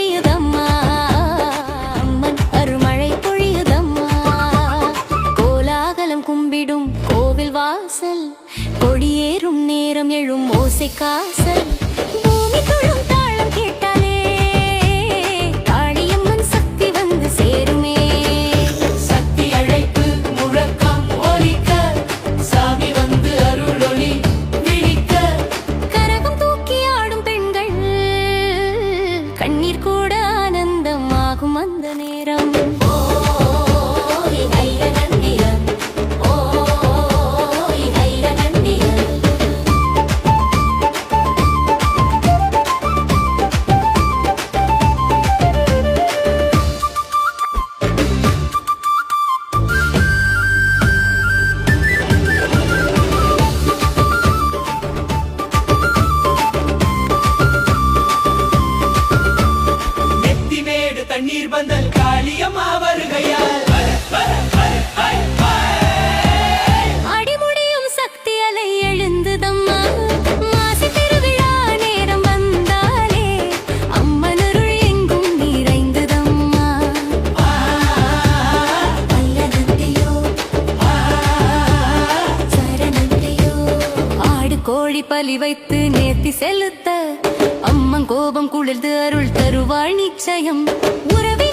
பொழியுதம்மா, அம்மன் அருள்மழை பொழியுதம்மா. கோலாகலம் கும்பிடும் கோவில் வாசல், கொடியேறும் நேரம் எழும் ஓசை காசல். பூமி தொழும் தாளம் கேட்டாலே காளியம்மன் சக்தி வந்து சேருமே. சக்தி அழைப்பு முழக்கம் ஒலிக்க, சாமி வந்து அருளொளி விழிக்க. கரகம் தூக்கி ஆடும் பெண்கள், கண்ணீர் கூட ஆனந்தமாகும் அந்த நேரம். நெத்திமேடு தண்ணீர் பந்தல் காளியம்மா வருகையால் அடிமுடியும் சக்தி அலை எழுந்துதம்மா. மாசி திருவிழா நேரம் வந்தாலே அம்மனருள் எங்கும் நிறைந்ததம்மா. அல்லனந்தையோ சரணந்தையோ. ஆடு கோழி பலி வைத்து நேர்த்தி செலுத்த அம்மன் கோபம் குளிர்ந்து அருள் தருவாள் நிச்சயம். உறவே